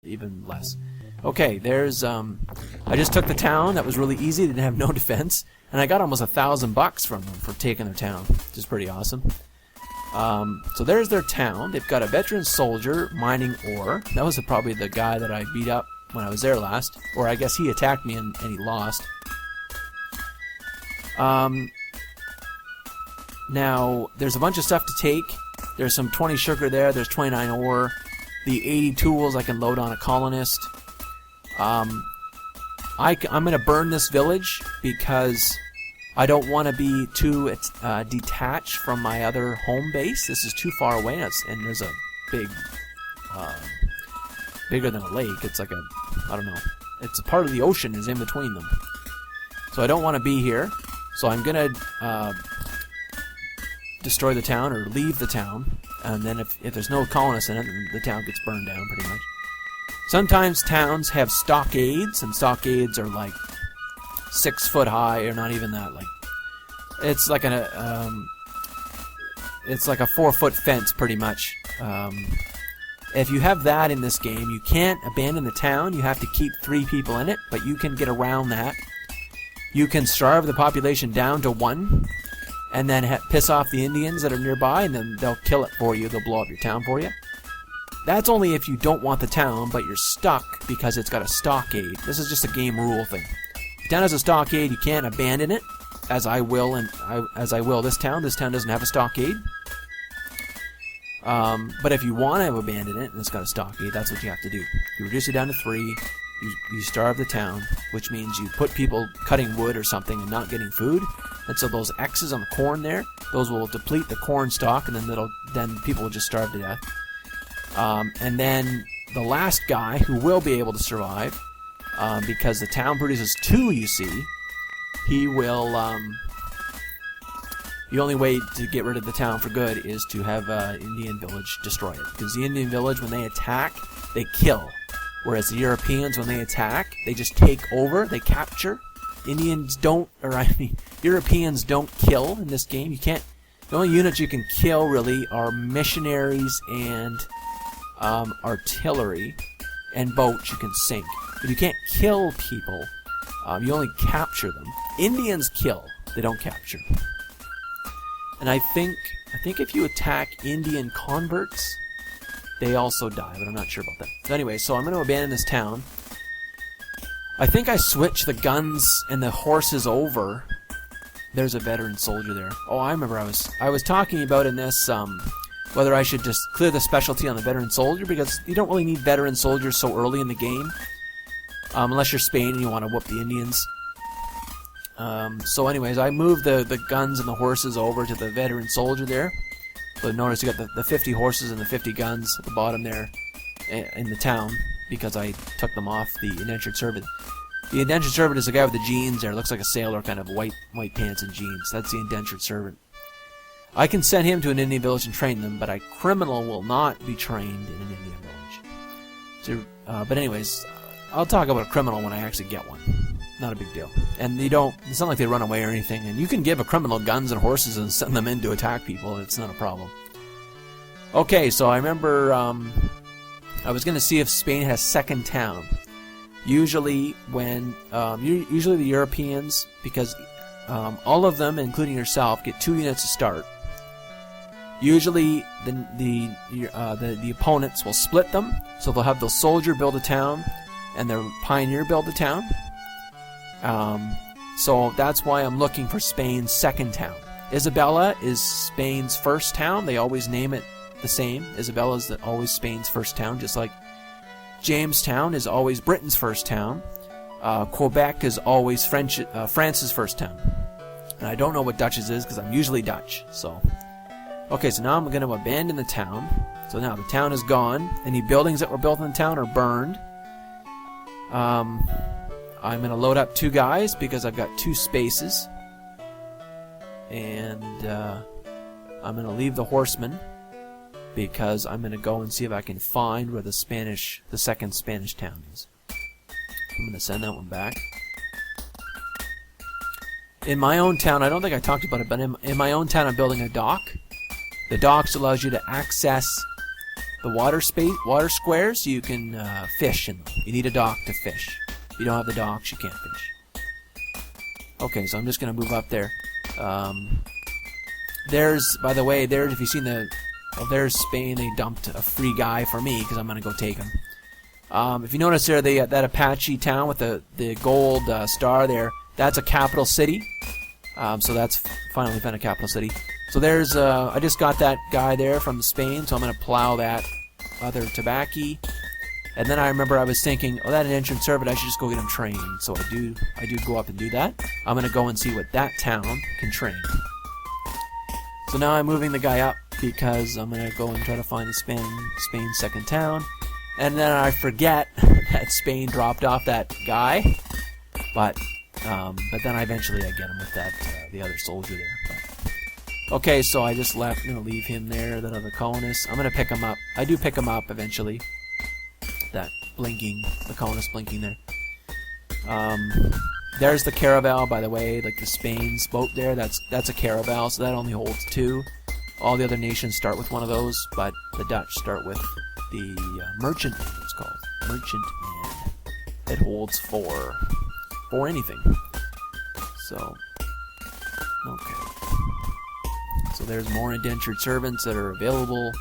even less. Okay, there's I just took the town. That was really easy. Didn't have no defense, and I got almost $1,000 from them for taking their town, which is pretty awesome. So there's their town. They've got a veteran soldier mining ore. That was probably the guy that I beat up when I was there last, or I guess he attacked me and he lost. Now there's a bunch of stuff to take. There's some 20 sugar there. There's 29 ore. The 80 tools I can load on a colonist. I'm going to burn this village because I don't want to be too detached from my other home base. This is too far away, and there's a big, bigger than a lake. It's like I don't know. It's a part of the ocean is in between them. So I don't want to be here. So I'm going to destroy the town or leave the town. And then if there's no colonists in it, then the town gets burned down pretty much. Sometimes towns have stockades, and stockades are like 6 foot high, or not even that. Like it's like a 4-foot fence, pretty much. If you have that in this game, you can't abandon the town. You have to keep 3 people in it, but you can get around that. You can starve the population down to 1, and then piss off the Indians that are nearby, and then they'll kill it for you. They'll blow up your town for you. That's only if you don't want the town, but you're stuck because it's got a stockade. This is just a game rule thing. If the town has a stockade, you can't abandon it, as I will, as I will this town. This town doesn't have a stockade. But if you want to abandon it, and it's got a stockade, that's what you have to do. You reduce it down to 3. You starve the town, which means you put people cutting wood or something and not getting food. And so those X's on the corn there, those will deplete the corn stock, and then people will just starve to death. And then the last guy who will be able to survive, because the town produces 2, you see, he will. The only way to get rid of the town for good is to have Indian village destroy it, because the Indian village, when they attack, they kill. Whereas the Europeans, when they attack, they just take over, they capture. Europeans don't kill in this game. You can't. The only units you can kill really are missionaries and artillery, and boats you can sink. But you can't kill people. You only capture them. Indians kill. They don't capture. And I think if you attack Indian converts, they also die, but I'm not sure about that. So anyway, so I'm going to abandon this town. I think I switched the guns and the horses over. There's a veteran soldier there. Oh, I remember I was talking about in this whether I should just clear the specialty on the veteran soldier, because you don't really need veteran soldiers so early in the game, unless you're Spain and you want to whoop the Indians. So anyways, I moved the guns and the horses over to the veteran soldier there. So notice you got the 50 horses and the 50 guns at the bottom there in the town, because I took them off the indentured servant. The indentured servant is the guy with the jeans there. Looks like a sailor, kind of white pants and jeans. That's the indentured servant. I can send him to an Indian village and train them, but a criminal will not be trained in an Indian village. So, but anyways, I'll talk about a criminal when I actually get one. Not a big deal. And it's not like they run away or anything. And you can give a criminal guns and horses and send them in to attack people. It's not a problem. Okay, so I remember I was going to see if Spain has second town. Usually usually the Europeans, because all of them, including yourself, get 2 units to start. Usually the opponents will split them, so they'll have the soldier build a town and their pioneer build a town. So that's why I'm looking for Spain's second town. Isabella is Spain's first town. They always name it the same. Isabella is always Spain's first town, just like Jamestown is always Britain's first town. Quebec is always France's first town. And I don't know what Dutch's is because I'm usually Dutch. So, okay, so now I'm going to abandon the town. So now the town is gone. Any buildings that were built in the town are burned. I'm going to load up 2 guys because I've got 2 spaces. And I'm going to leave the horsemen because I'm going to go and see if I can find where the second Spanish town is. I'm going to send that one back. In my own town, I don't think I talked about it, but in my own town I'm building a dock. The docks allows you to access the water squares, you can fish in them. You need a dock to fish. If you don't have the docks, you can't fish. Okay, so I'm just gonna move up there. There's, by the way, there's, if you've seen there's Spain. They dumped a free guy for me because I'm gonna go take him. If you notice there, that Apache town with the gold star there, that's a capital city. So that's finally found a capital city. So there's, I just got that guy there from Spain, so I'm gonna plow that other tobacco. And then I remember I was thinking, oh, that indentured servant, I should just go get him trained. So I do go up and do that. I'm gonna go and see what that town can train. So now I'm moving the guy up because I'm gonna go and try to find the Spain's second town. And then I forget that Spain dropped off that guy, but then eventually I get him with that the other soldier there. But, okay, so I just left. I'm gonna leave him there. That other colonist. I'm gonna pick him up. I do pick him up eventually. That the colonist blinking there. There's the caravel, by the way, like the Spain's boat there. That's a caravel, so that only holds 2. All the other nations start with one of those, but the Dutch start with the merchantman. It's called merchantman. It holds 4 for anything. So, okay. So there's more indentured servants that are available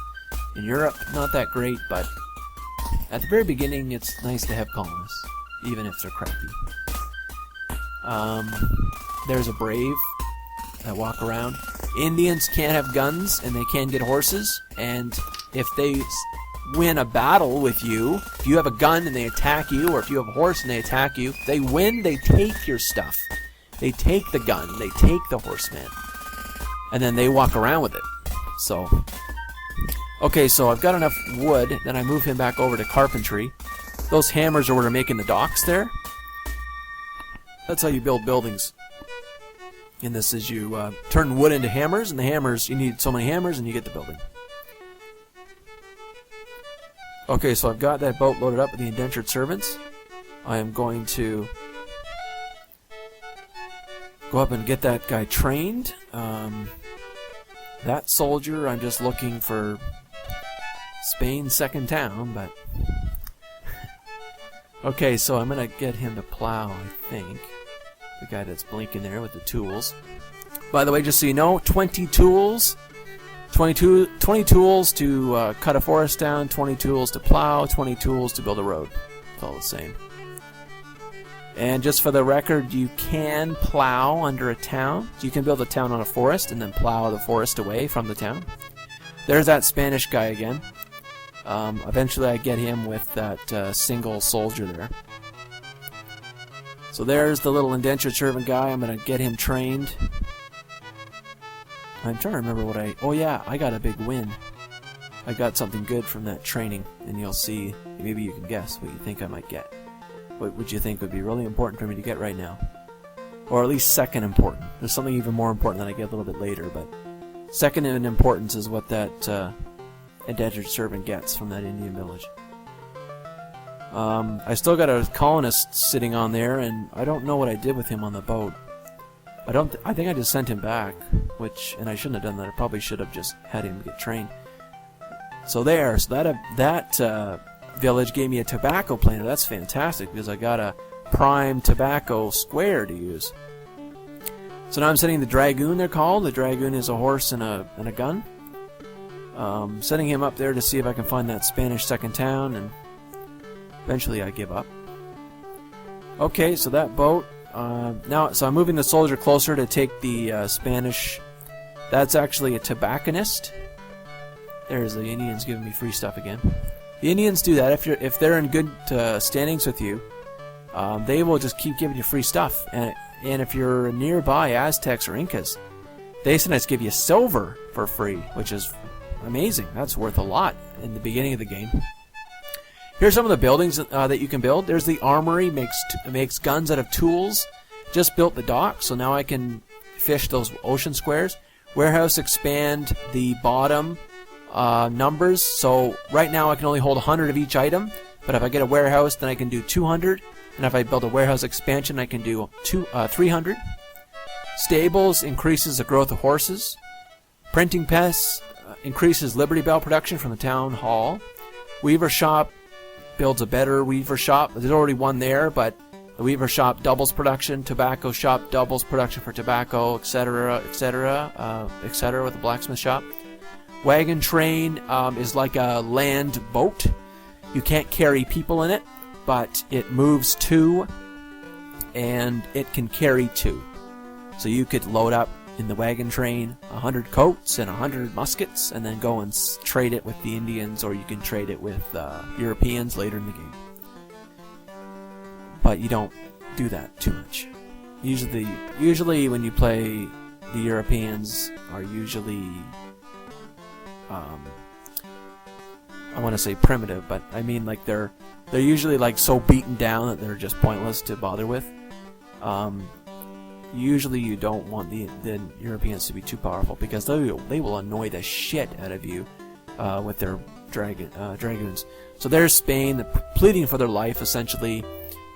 in Europe. Not that great, but at the very beginning, it's nice to have colonists, even if they're crappy. There's a brave that walk around. Indians can't have guns, and they can get horses, and if they win a battle with you, if you have a gun and they attack you, or if you have a horse and they attack you, they win, they take your stuff. They take the gun, they take the horseman, and then they walk around with it. So, okay, so I've got enough wood, then I move him back over to carpentry. Those hammers are where we're making the docks there. That's how you build buildings. And this is you turn wood into hammers, and the hammers, you need so many hammers, and you get the building. Okay, so I've got that boat loaded up with the indentured servants. I am going to go up and get that guy trained. That soldier, I'm just looking for Spain's second town, but... Okay, so I'm going to get him to plow, I think. The guy that's blinking there with the tools. By the way, just so you know, 20 tools. 20 tools to cut a forest down, 20 tools to plow, 20 tools to build a road. It's all the same. And just for the record, you can plow under a town. You can build a town on a forest and then plow the forest away from the town. There's that Spanish guy again. Eventually I get him with that single soldier there. So there's the little indentured servant guy. I'm going to get him trained. I'm trying to remember what oh yeah, I got a big win. I got something good from that training, and you'll see, maybe you can guess what you think I might get. What would you think would be really important for me to get right now? Or at least second important. There's something even more important that I get a little bit later, but second in importance is what that indentured servant gets from that Indian village. I still got a colonist sitting on there, and I don't know what I did with him on the boat. I think I just sent him back, and I shouldn't have done that. I probably should have just had him get trained. So that village gave me a tobacco planter. That's fantastic, because I got a prime tobacco square to use. So now I'm sending the dragoon, they're called. The dragoon is a horse and a gun. Sending him up there to see if I can find that Spanish second town, and eventually I give up. Okay, so that boat. So I'm moving the soldier closer to take the Spanish. That's actually a tobacconist. There's the Indians giving me free stuff again. The Indians do that if they're in good standings with you. They will just keep giving you free stuff. And if you're nearby Aztecs or Incas, they sometimes give you silver for free, which is amazing. That's worth a lot in the beginning of the game. Here's some of the buildings that you can build. There's the armory, makes guns out of tools. Just built the dock, so now I can fish those ocean squares. Warehouse, expand the bottom numbers. So right now I can only hold 100 of each item, but if I get a warehouse, then I can do 200. And if I build a warehouse expansion, I can do 300. Stables increases the growth of horses. Printing press increases Liberty Bell production from the town hall. Weaver Shop builds a better Weaver Shop. There's already one there, but the Weaver Shop doubles production. Tobacco Shop doubles production for tobacco, etc., etc., etc. with the blacksmith shop. Wagon train is like a land boat. You can't carry people in it, but it moves two, and it can carry two. So you could load up in the wagon train 100 coats and 100 muskets, and then go and trade it with the Indians, or you can trade it with Europeans later in the game. But you don't do that too much. Usually when you play, the Europeans are usually, I want to say primitive, but I mean like they're usually like so beaten down that they're just pointless to bother with. Usually you don't want the Europeans to be too powerful, because they will annoy the shit out of you with their dragoons. So there's Spain pleading for their life, essentially.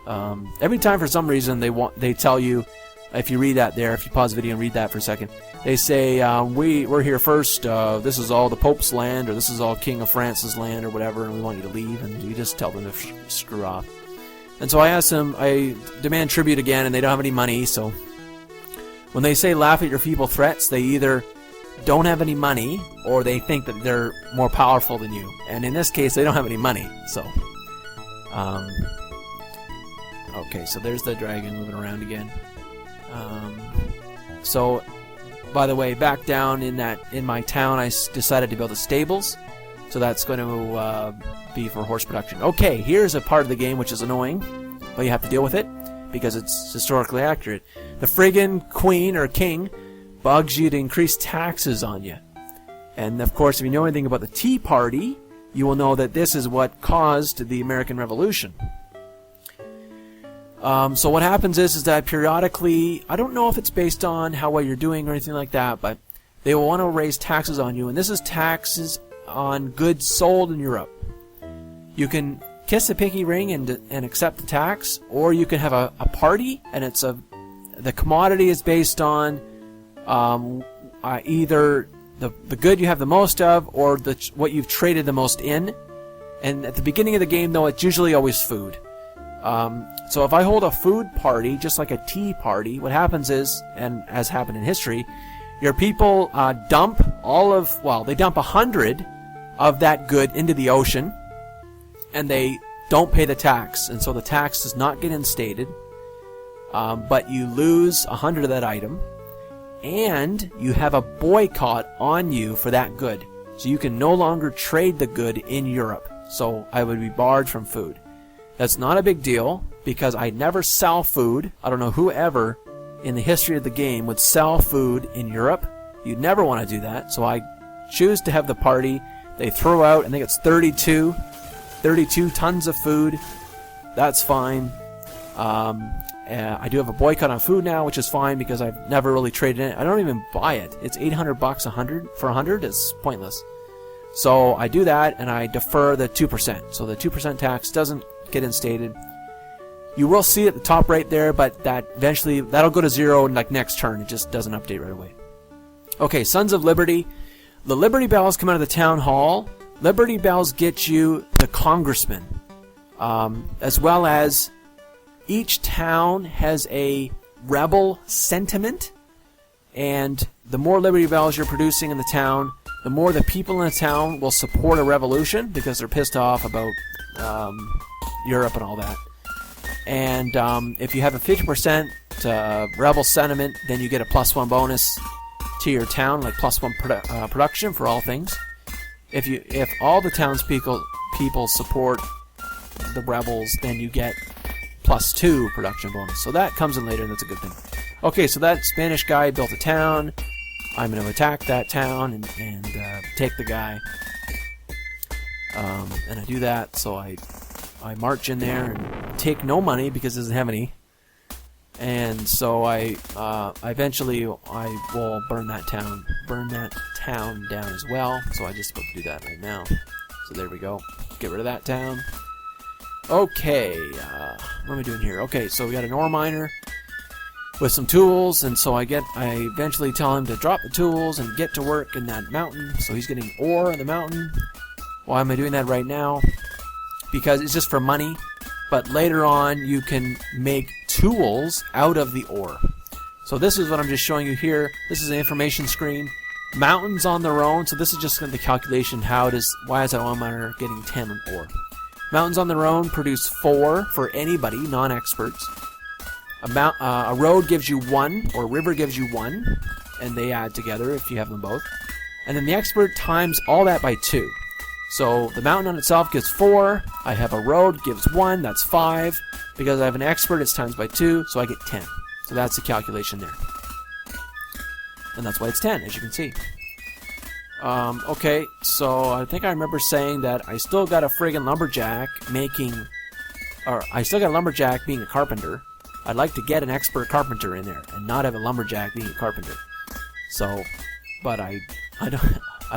Every time, for some reason, they tell you, if you read that there, if you pause the video and read that for a second, they say, we're here first, this is all the Pope's land, or this is all King of France's land, or whatever, and we want you to leave, and you just tell them to screw off. And so I asked them, I demand tribute again, and they don't have any money, so when they say laugh at your feeble threats, they either don't have any money, or they think that they're more powerful than you. And in this case, they don't have any money, so... okay, so there's the dragon moving around again. So, by the way, back down in my town, I decided to build a stables. So that's going to be for horse production. Okay, here's a part of the game which is annoying, but you have to deal with it because it's historically accurate. The friggin' queen or king bugs you to increase taxes on you. And of course, if you know anything about the Tea Party, you will know that this is what caused the American Revolution. So what happens is that periodically, I don't know if it's based on how well you're doing or anything like that, but they will want to raise taxes on you, and this is taxes on goods sold in Europe. You can kiss a pinky ring and accept the tax, or you can have a party, and the commodity is based on either the good you have the most of, or what you've traded the most in. And at the beginning of the game, though, it's usually always food. So if I hold a food party, just like a tea party, what happens is, and as happened in history, your people dump 100 of that good into the ocean, and they don't pay the tax, and so the tax does not get instated, but you lose 100 of that item, and you have a boycott on you for that good. So you can no longer trade the good in Europe. So I would be barred from food. That's not a big deal, because I never sell food. I don't know whoever in the history of the game would sell food in Europe. You'd never want to do that. So I choose to have the party. They throw out, I think it's 32 tons of food. That's fine. I do have a boycott on food now, which is fine because I've never really traded it. I don't even buy it. It's $800 for 100 is pointless. So I do that, and I defer the 2%. So the 2% tax doesn't get instated. You will see it at the top right there, but that'll go to 0 like next turn. It just doesn't update right away. Okay, Sons of Liberty. The Liberty Bells come out of the town hall. Liberty Bells get you the congressman, as well as each town has a rebel sentiment, and the more Liberty Bells you're producing in the town, the more the people in the town will support a revolution because they're pissed off about Europe and all that. And if you have a 50% rebel sentiment, then you get a +1 bonus to your town, like +1 production for all things. If all the townspeople support the rebels, then you get +2 production bonus. So that comes in later, and that's a good thing. Okay, so that Spanish guy built a town. I'm going to attack that town and take the guy. And I do that, so I march in there and take no money because it doesn't have any. And so I eventually will burn that town down as well. So I just supposed to do that right now. So there we go. Get rid of that town. Okay, what am I doing here? Okay, so we got an ore miner. with some tools, and so I eventually tell him to drop the tools and get to work in that mountain. So he's getting ore in the mountain. Why am I doing that right now? Because it's just for money, but later on you can make tools out of the ore. So this is what I'm just showing you here. This is an information screen. Mountains on their own, so this is just the calculation. Why is that one miner getting 10 on ore? Mountains on their own produce 4 for anybody, non-experts. A road gives you 1, or a river gives you 1, and they add together if you have them both. And then the expert times all that by 2. So the mountain on itself gives 4, I have a road gives 1, that's 5. Because I have an expert, it's times by 2, so I get 10. So that's the calculation there. And that's why it's 10, as you can see. Okay, so I think I remember saying that I still got a friggin' lumberjack I still got a lumberjack being a carpenter. I'd like to get an expert carpenter in there and not have a lumberjack being a carpenter. So, but I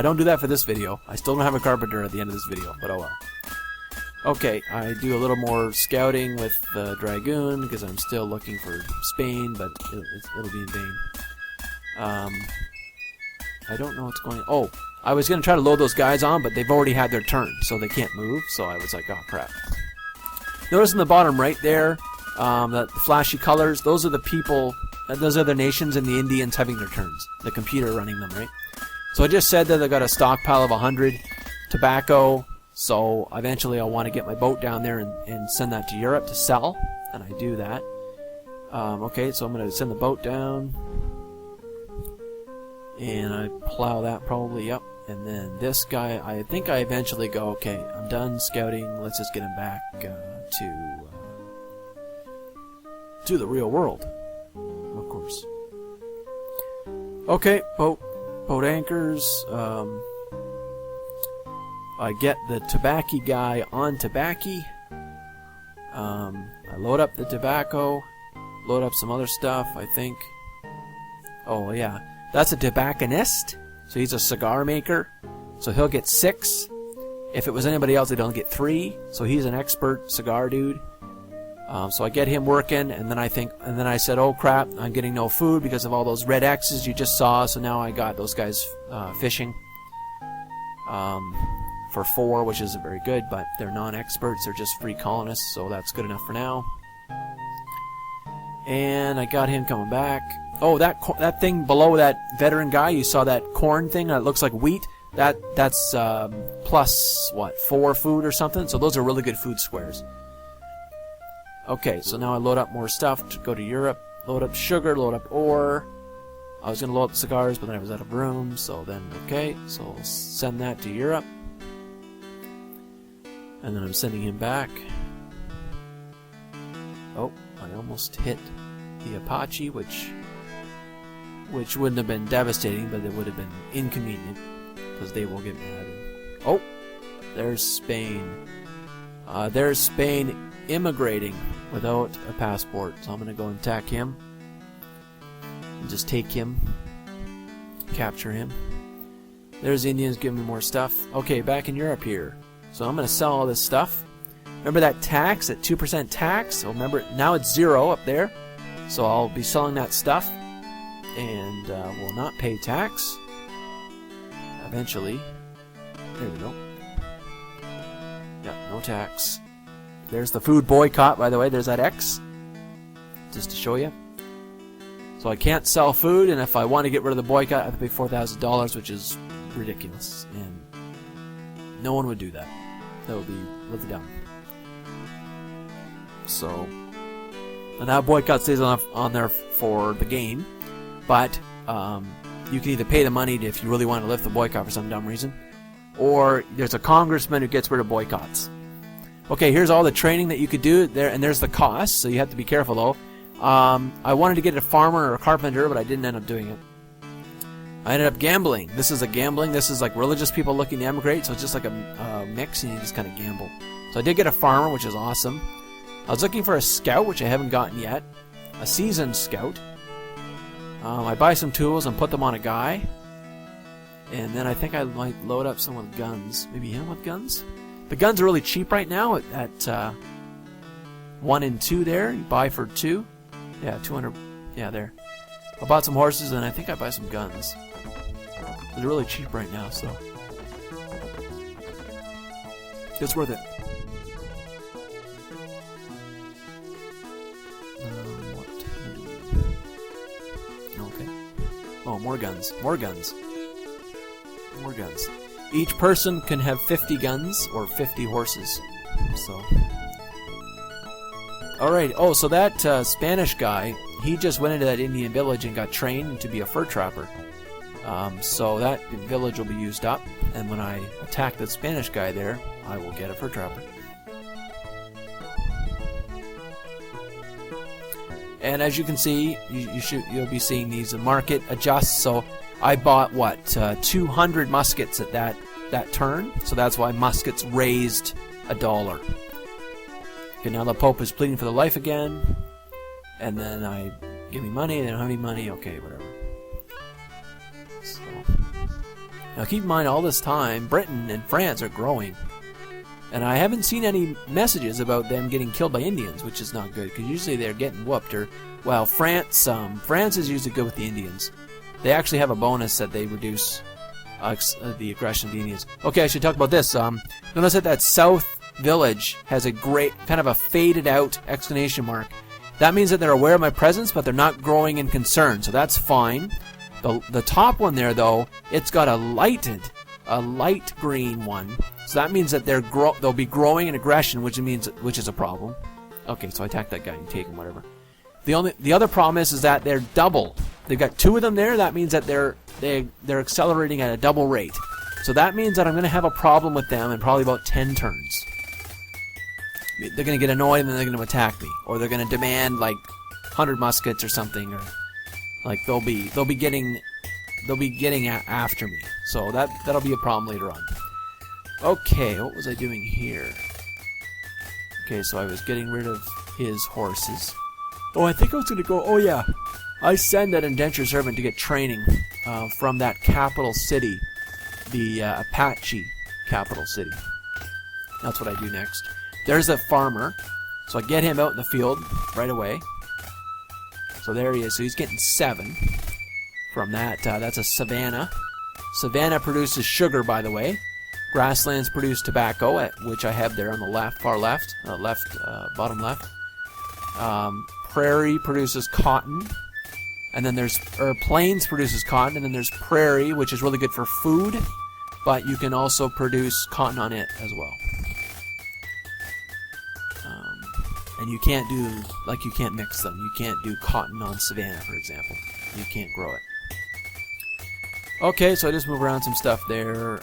don't do that for this video. I still don't have a carpenter at the end of this video, but oh well. Okay, I do a little more scouting with the Dragoon because I'm still looking for Spain, but it'll be in vain. I don't know what's going on. Oh, I was going to try to load those guys on, but they've already had their turn, so they can't move, so I was like, oh crap. Notice in the bottom right there, the flashy colors, those are the people, those are the nations and the Indians having their turns. The computer running them, right? So I just said that I got a stockpile of 100 tobacco, so eventually I'll want to get my boat down there and send that to Europe to sell, and I do that. Okay, so I'm going to send the boat down, and I plow that probably up, and then this guy, I think I eventually go, okay, I'm done scouting, let's just get him back to the real world, of course. Okay, boat anchors. I get the tobacco guy on tobacco. I load up the tobacco, load up some other stuff, I think. Oh yeah, that's a tobacconist, so he's a cigar maker, so he'll get 6. If it was anybody else, they'd only get 3, so he's an expert cigar dude. So I get him working, and then I said, oh crap, I'm getting no food because of all those red X's you just saw, so now I got those guys fishing for 4, which isn't very good, but they're non-experts, they're just free colonists, so that's good enough for now. And I got him coming back. Oh, that thing below that veteran guy, you saw that corn thing that looks like wheat? That's plus, what, 4 food or something? So those are really good food squares. Okay, so now I load up more stuff to go to Europe. Load up sugar, load up ore. I was going to load up cigars, but then I was out of room, so then, okay. So I'll send that to Europe. And then I'm sending him back. Oh, I almost hit the Apache, which wouldn't have been devastating, but it would have been inconvenient, because they will get mad. Oh, there's Spain. There's Spain immigrating without a passport, so I'm going to go and attack him and just take him, capture him. There's Indians giving me more stuff. Okay, back in Europe here, so I'm going to sell all this stuff. Remember that tax, that 2% tax? So remember, now it's 0 up there, so I'll be selling that stuff and will not pay tax eventually. There we go. Yep, no tax. There's the food boycott, by the way. There's that X, just to show you. So I can't sell food, and if I want to get rid of the boycott, I have to pay $4,000, which is ridiculous, and no one would do that. That would be really dumb. So, and that boycott stays on there for the game, but you can either pay the money if you really want to lift the boycott for some dumb reason, or there's a congressman who gets rid of boycotts. Okay, here's all the training that you could do there, and there's the cost, so you have to be careful though. I wanted to get a farmer or a carpenter, but I didn't end up doing it. I ended up gambling. This is like religious people looking to emigrate, so it's just like a mix, and you just kind of gamble. So I did get a farmer, which is awesome. I was looking for a scout, which I haven't gotten yet. A seasoned scout. I buy some tools and put them on a guy. And then I think I might load up some with guns. Maybe him with guns? The guns are really cheap right now at 1 and 2 there. You buy for 2. Yeah, 200 Yeah, there. I bought some horses, and I think I buy some guns. They're really cheap right now, so it's worth it. Okay. Oh, more guns. More guns. More guns. Each person can have 50 guns or 50 horses. So. Alright. Oh, so that Spanish guy, he just went into that Indian village and got trained to be a fur trapper. So that village will be used up, and when I attack the Spanish guy there, I will get a fur trapper. And as you can see, you'll be seeing these market adjusts. So I bought what 200 muskets at that turn. So that's why muskets raised $1. Okay, now the Pope is pleading for the life again, and then I give me money. They don't have any money. Okay, whatever. So now keep in mind, all this time, Britain and France are growing. And I haven't seen any messages about them getting killed by Indians, which is not good, because usually they're getting whooped. Or, well, France is usually good with the Indians. They actually have a bonus that they reduce the aggression of the Indians. Okay, I should talk about this. Notice that South Village has a great, kind of a faded out exclamation mark. That means that they're aware of my presence, but they're not growing in concern, so that's fine. The top one there, though, it's got a light green one. So that means that they'll be growing in aggression, which is a problem. Okay, so I attack that guy and take him, whatever. The other problem is that they're double. They've got 2 of them there. That means that they're accelerating at a double rate. So that means that I'm going to have a problem with them in probably about 10 turns. They're going to get annoyed and then they're going to attack me, or they're going to demand like 100 muskets or something, or like they'll be getting after me. So that'll be a problem later on. Okay, what was I doing here? Okay, so I was getting rid of his horses. Oh, I think I was going to go... Oh, yeah. I send that indentured servant to get training from that capital city, the Apache capital city. That's what I do next. There's a farmer. So I get him out in the field right away. So there he is. So he's getting 7 from that. That's a savanna. Savanna produces sugar, by the way. Grasslands produce tobacco, which I have there on the left, far left, bottom left. Prairie produces cotton, and then plains produces cotton, and then there's prairie, which is really good for food, but you can also produce cotton on it as well. And you can't mix them. You can't do cotton on savanna, for example. You can't grow it. Okay, so I just move around some stuff there.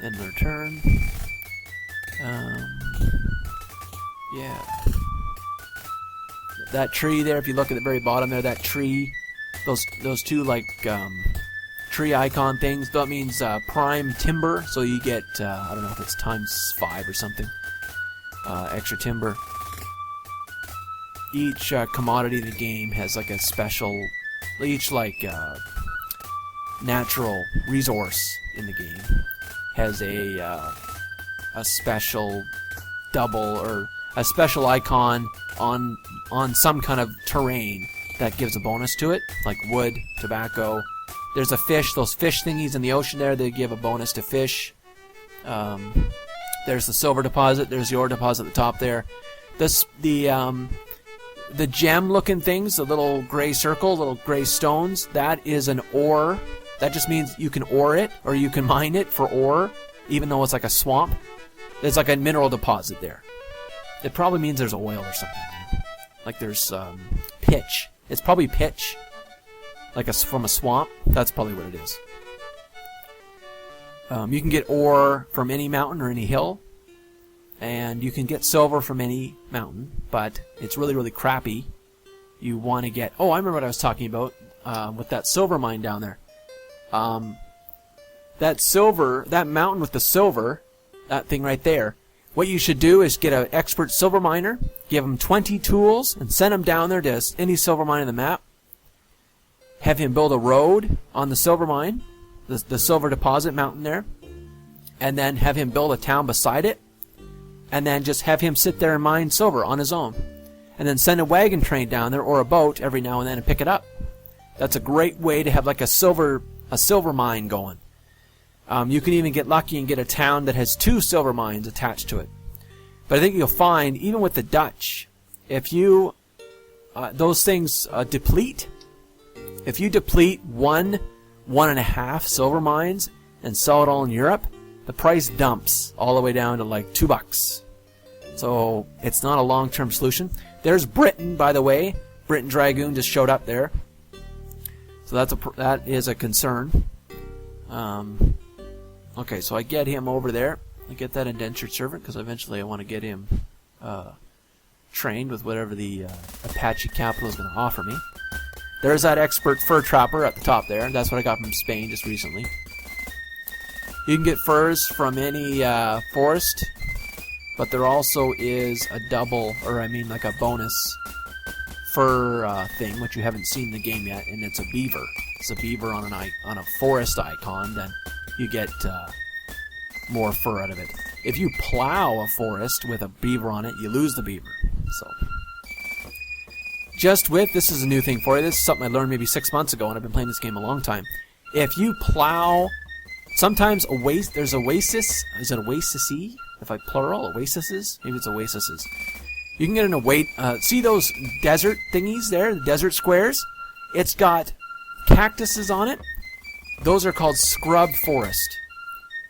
End their turn. Yeah. That tree there, if you look at the very bottom there, that tree, those 2 like tree icon things, that means prime timber, so you get, I don't know if it's times 5 or something, extra timber. Each commodity in the game has like a special, each like natural resource in the game has a special double or a special icon on some kind of terrain that gives a bonus to it, like wood, tobacco. There's a fish, those fish thingies in the ocean there, they give a bonus to fish. There's the silver deposit, there's the ore deposit at the top there. The gem-looking things, the little gray circle, little gray stones, that is an ore. That just means you can ore it, or you can mine it for ore, even though it's like a swamp. There's like a mineral deposit there. It probably means there's oil or something. Like there's pitch. It's probably pitch. Like from a swamp. That's probably what it is. You can get ore from any mountain or any hill. And you can get silver from any mountain. But it's really, really crappy. You want to get... Oh, I remember what I was talking about with that silver mine down there. That mountain with the silver, that thing right there, what you should do is get an expert silver miner, give him 20 tools, and send him down there to any silver mine in the map. Have him build a road on the silver mine, the silver deposit mountain there, and then have him build a town beside it, and then just have him sit there and mine silver on his own. and then send a wagon train down there or a boat every now and then and pick it up. That's a great way to have like a silver mine going. You can even get lucky and get a town that has 2 silver mines attached to it. But I think you'll find, even with the Dutch, if you those things deplete. If you deplete 1.5 silver mines and sell it all in Europe, the price dumps all the way down to like $2. So it's not a long-term solution. There's Britain, by the way. Britain Dragoon just showed up there. So that is a concern. Okay, so I get him over there. I get that indentured servant because eventually I want to get him trained with whatever the Apache capital is going to offer me. There's that expert fur trapper at the top there. That's what I got from Spain just recently. You can get furs from any forest, but there also is a double, or I mean like a bonus fur thing, which you haven't seen in the game yet, and it's a beaver. It's a beaver on a forest icon, then you get more fur out of it. If you plow a forest with a beaver on it, you lose the beaver. So, this is a new thing for you. This is something I learned maybe 6 months ago, and I've been playing this game a long time. If you plow, sometimes there's oasis. Is it oasis-y? If I plural, oases? Maybe it's oases. You can get an see those desert thingies there, the desert squares? It's got cactuses on it. Those are called scrub forest.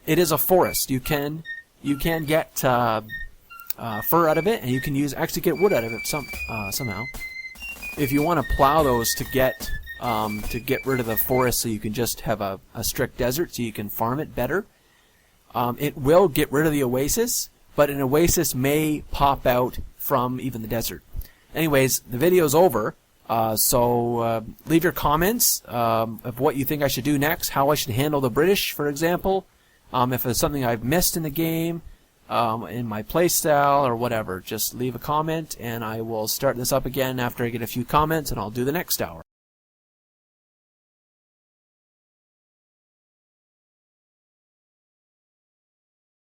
It is a forest. You can get fur out of it, and you can actually get wood out of it somehow. If you want to plow those to get rid of the forest, so you can just have a strict desert, so you can farm it better. It will get rid of the oasis, but an oasis may pop out from even the desert. Anyways, the video's over. So leave your comments of what you think I should do next, how I should handle the British, for example. If there's something I've missed in the game, in my playstyle or whatever, just leave a comment and I will start this up again after I get a few comments, and I'll do the next hour.